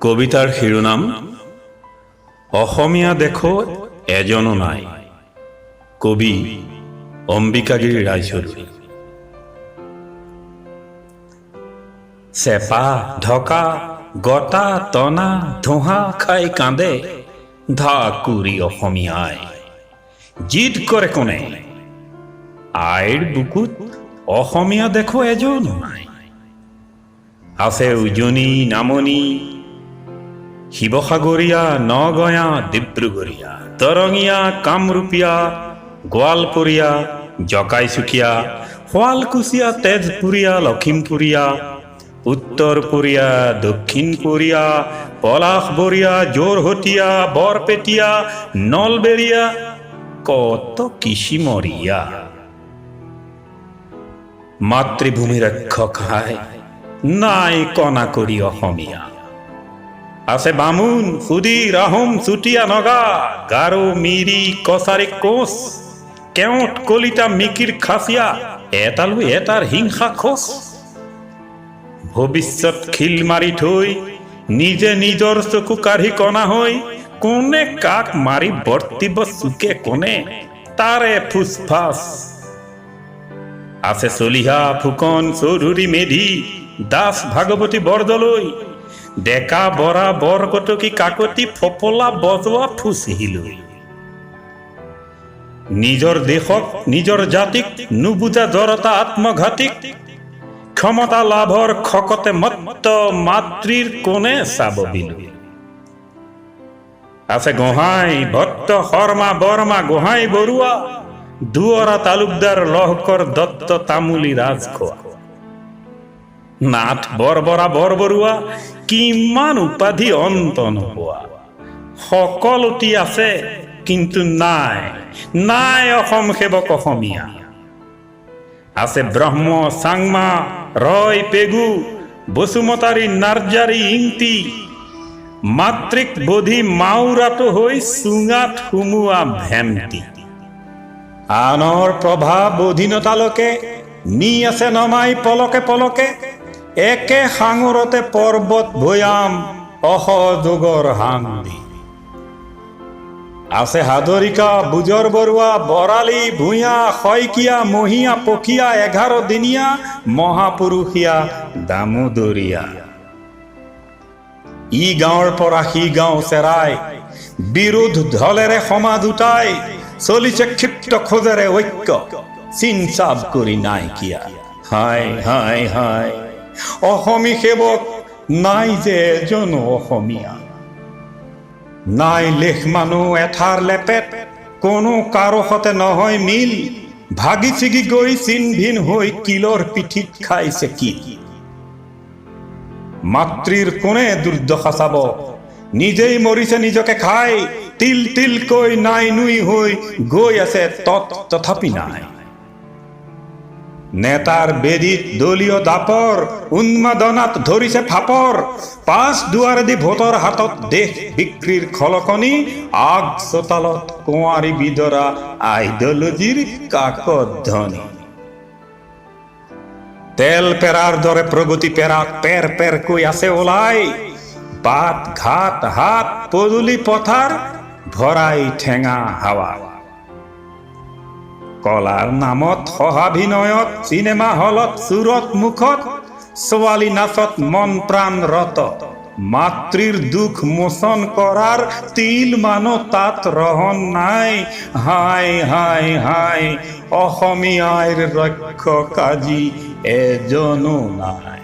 কবিতাৰ শিৰোনাম অসমীয়া দেখো এজনো নাই। কবি অম্বিকাগিৰি ৰায়চৌধুৰী। চেপা ঢকা গটা টনা ধোঁহা খাই কান্দে ধাকুৰি অসমীয়াই। জিদ কৰে কোনে আইৰ বুকুত অসমীয়া দেখো এজনো নাই। আছে উজনি নামনি শিৱসাগৰীয়া নগঞা ডিব্ৰুগড়ীয়া দৰঙীয়া কামৰূপীয়া গোৱালপৰীয়া জকাইচুকীয়া শুৱালকুছিয়া তেজপুৰীয়া লখিমপুৰীয়া উত্তৰপুৰীয়া দক্ষিণপুৰীয়া পলাশবৰীয়া যোৰহতীয়া বৰপেটীয়া নলবেৰীয়া কত কিশিমৰীয়া। মাতৃভূমি ৰক্ষক হাই নাই কণা কৰি অসমীয়া। আছে বামুণ সুদী আহোম চুতীয়া নগা গাৰো মিৰি কছাৰী কোচ কেওট কলিতা মিকিৰ খাচিয়া এটালৈ এটাৰ হিংসা খোজ। ভৱিষ্যত খিল মাৰি থৈ নিজে নিজৰ চকু কাঢ়ি কণা হৈ কোনে কাক মাৰি বৰ্তিব চুকে কোনে তাৰে ফুচফাচ। আছে চলিহা ফুকন চৌধুৰী মেধি দাস ভাগৱতী বৰদলৈ ডেকা বৰা বৰকটকী কাকতি ফপলা বজোৱা ফুচহিলৈ। নিজৰ দেশক নিজৰ জাতিক নুবুজা জড়তা আত্মঘাতিক ক্ষমতা লাভৰ খকতে মত্ত মাতৃৰ কোনে চাব বিলৈ। আছে গোহাঁই ভট্ট শৰ্মা বৰ্মা গোহাঁই বৰুৱা দুৱৰা তালুকদাৰ লহকৰ দত্ত তামুলী ৰাজখোৱা নাথ বৰবৰা বৰবৰুৱা কিমান উপাধি অন্ত নোপোৱা। সকলোটি আছে কিন্তু নাই নাই অসম সেৱক অসমীয়া। আছে ব্ৰহ্ম চাংমা ৰয় পেগু বসুমতাৰী নাৰ্জাৰী ইংতি মাতৃক বোধি মাউৰাটো হৈ চুঙাত সুমুৱা ভেমতি। আনৰ প্ৰভাৱ অধীনতালৈকে নি আছে নমাই পলকে পলকে একে সাঙুৰতে পৰ্বত ভৈয়াম অসযোগৰ হান্দি। আছে হাজৰিকা বুজৰ বৰুৱা বৰালি ভূঞা শইকীয়া মহীয়া পখীয়া 11 দিনীয়া মহাপুৰুষীয়া দামোদৰীয়া। ই গাঁৱৰ পৰা সি গাঁও চেৰাই বিৰোধ ঢলেৰে সমাজ উঠাই চলিছে ক্ষিপ্ত খোজেৰে ঐক্য চিনচাব কৰি নাইকিয়া। হাই হাই হাই অসমী সেৱক নাই যে এজনো অসমীয়া। নাই লেখ মানুহ এঠাৰ লেপেট কোনো কাৰো সতে নহয় মিল ভাগি ছিগি গৈ চিন ভিন হৈ কিলৰ পিঠিত খাইছে কি। মাতৃৰ কোনে দুৰ্দশা চাব নিজেই মৰিছে নিজকে খাই তিল তিলকৈ নাই নুই হৈ গৈ আছে তথাপি নাই। নেতাৰ বেদিত দলীয় দাপৰ উন্মাদনাত ধৰিছে ফাপৰ পাঁচ দুৱাৰেদি ভোটৰ হাতত দেশ বিক্ৰীৰ খলকনি আগ চোতালত কুঁৱাৰী বিদৰা আইডিঅলজিৰ কাকত ধ্বনি। তেল পেৰাৰ দৰে প্ৰগতি পেৰাত পেৰ পেৰকৈ আছে ওলাই বাট ঘাট হাট পদূলি পথাৰ ভৰাই ঠেঙা হাৱা। কলাৰ নামত সহাভিনয়ত চিনেমা হলত চুৰত মুখত ছোৱালী নাচত মন প্ৰাণ ৰত মাতৃৰ দুখ মোচন কৰাৰ তিল মানো তাত ৰহন নাই। হাই হাই হাই অসমীয়াৰ ৰক্ষক আজি এজনো নাই।